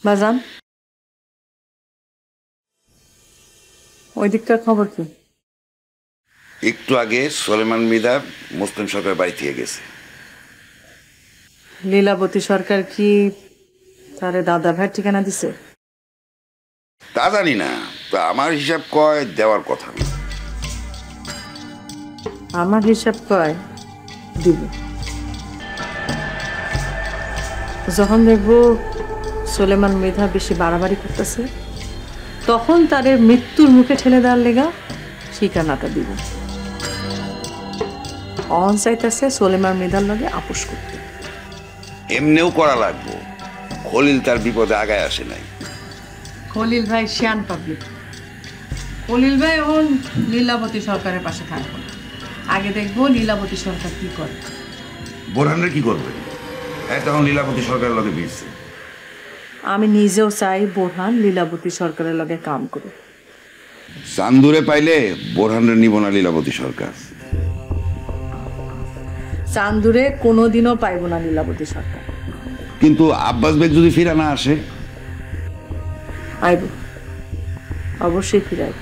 বাজান, ওই দিকটার খবর কি? একটু আগে সোলেমান মৃধা মুসলিম সরকার বাড়ি থেকে গেছে। লীলাবতী সরকার কি তারে দাদা ভাইয়ের ঠিকানা দিছে? তা জানি না, তা আমার হিসাব কয় দেওয়ার কথা না। আমার হিসাব কয় দিব। যখন দেখবো সোলেমান মৃধা বেশি বাড়াবাড়ি করতেছে, তখন তারে মৃত্যুর মুখে ঠেলে দেওয়ার লেগা ঠিকানাটা দিব। অন চাইতেছে সোলেমান মৃধার লগে আপোষ করতে। এমনিও করা লাগবো, খলিল তার বিপদে আগায় আসে নাই। খলিল ভাই শিয়ান পাবলিক। খলিল ভাই এখন লীলাবতী সরকারের পাশে থাকবো। আগে দেখবো লীলাবতী সরকার কি করে। বোরহানের কি করবে? হ্যাঁ, তখন লীলাবতী সরকারের লগে ভিড়ছে। আমি নিজেও চাই বোরহান লীলাবতী সরকারের লগে কাম করে। চান্দুরে পাইলে বোরহানের নিব না লীলাবতী সরকার। চান্দুরে কোনোদিনও পাইব না লীলাবতী সরকার। কিন্তু আব্বাস বেগ যদি ফিরে না আসে? আইব, অবশ্যই ফিরে আইব।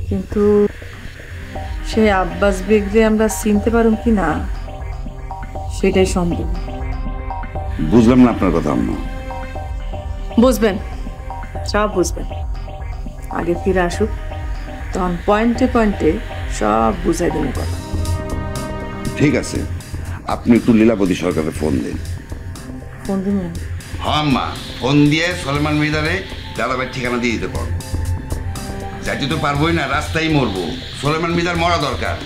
কিন্তু সে আব্বাস বেগরে আমরা চিনতে পারুম কি না সেটাই সন্দেহ। বুঝলাম না আপনার কথা আম্মা। বুঝবেন, সব বুঝবেন। আগে ফিরে আসুক, তখন পয়েন্টে পয়েন্টে সব বুঝাই দেবেন কথা। ঠিক আছে, আপনি একটু লীলাবতী সরকারের ফোন দিন। ফোন দিবেন? হ্যাঁ আম্মা, ফোন দিয়ে সোলেমান মৃধারে দাদাভাইয়ের ঠিকানা দিয়ে দিতে পারবো। যাইতে তো পারবোই না, রাস্তায় মরবো। সোলেমান মৃধার মরা দরকার।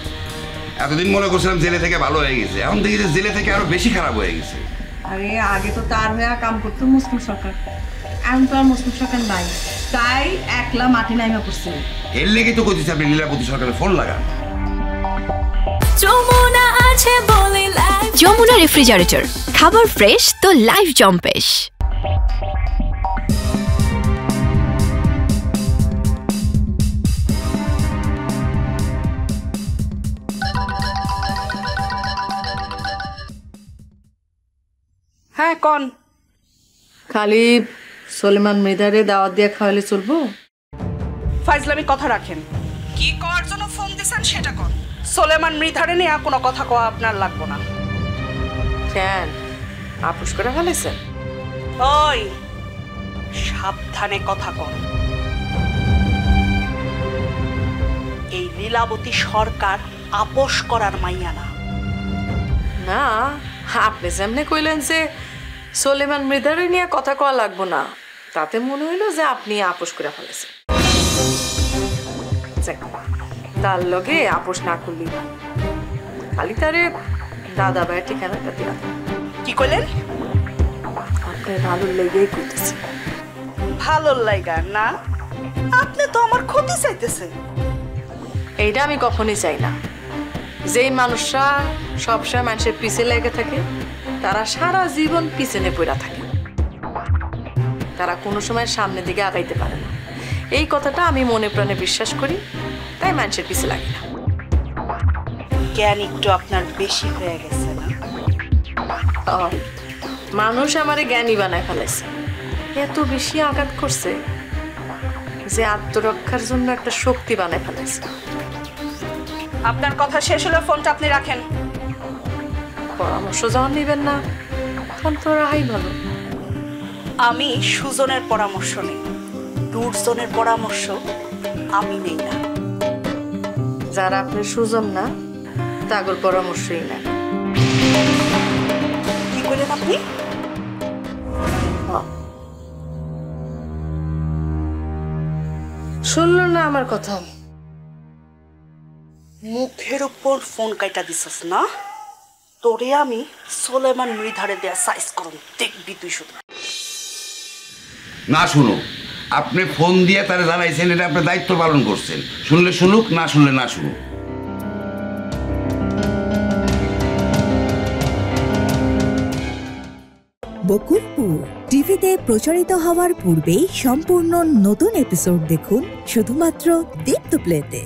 এতদিন মনে করছিলাম জেলে থেকে ভালো হয়ে গেছে, এখন দেখি যে জেলে থেকে আরো বেশি খারাপ হয়ে গেছে। আরে আগে তো তার হয়ে কাম করতো মুসলিম সরকার, এখন তো আর মুসলিম সরকার নাই, তাই একলা মাটি নাইমা পড়ছে। এর লেগে তো কইতেছি আপনি লীলাবতী সরকারের ফোন লাগান। যমুনা রেফ্রিজারেটর, খাবার ফ্রেশ তো লাইফ জম্পেশ। হ্যাঁ কন। খালি সোলেমান মৃধারে দাওয়াত দিয়ে খাওয়ালে চলবো? ফাইজলামি কথা রাখেন। কি করার জন্য ফোন দিছেন সেটা কন। সোলেমান মৃধারে নিয়ে কোনো কথা কওয়া আপনার লাগবো না। কেন, আপোষ করে ফেলেছেন? ওই সাবধানে কথা কন। এই লীলাবতী সরকার আপোষ করার মাইয়া না। না, আপনি যেমনি কইলেন যে সোলেমান মৃধারে নিয়ে কথা কওয়া লাগবো না, তাতে মনে হইলো যে আপনি আপোষ করে ফেলেছেন। তার লগে আপোষ না করলি খালি তারে দাদা ভাইয়ের ঠিকানাটা দিলাম। কি কইলেন? আপনার ভালো লেগেই করতেছে। ভালো লাগা না? আপনি তো আমার ক্ষতি চাইতেছেন। এইটা আমি কখনই চাই না। যেই মানুষরা সবসময় মানুষের পিছে লেগে থাকে, তারা সারা জীবন পিছনে পড়া থাকে, তারা কোনো সময় সামনের দিকে আগাইতে পারে না। এই কথাটা আমি মনে প্রাণে বিশ্বাস করি, তাই মানুষের পিছে লাগে না। জ্ঞান একটু আপনার বেশি হয়ে গেছে না? মানুষ আমারে জ্ঞানী বানায় ফেলেছে, এত বেশি আঘাত করছে যে আত্মরক্ষার জন্য একটা শক্তি বানায় ফেলেছে। আপনার কথা শেষ হলে ফোনটা আপনি রাখেন। পরামর্শ যখন নিবেন না, তখন তো রাহাই ভালো। আমি সুজনের পরামর্শ নেই, দুর্জনের পরামর্শ আমি নেই না। যারা আপনার সুজন না, তাগর পরামর্শই না। কি করলেন আপনি? শুনলো না আমার কথা? মুখের উপর ফোন কাইটা দিছস না? তোরে আমি সোলেমান মৃধারে দেয়া সাইজ করুন, দেখবি তুই শুধু। না শুনো, আপনি ফোন দিয়ে তারা জানাইছেন, এটা আপনি দায়িত্ব পালন করছেন। শুনলে শুনুক, না শুনলে না শুনুক। বকুলপুর টিভিতে প্রচারিত হওয়ার পূর্বেই সম্পূর্ণ নতুন এপিসোড দেখুন শুধুমাত্র দীপ্ত প্লেতে।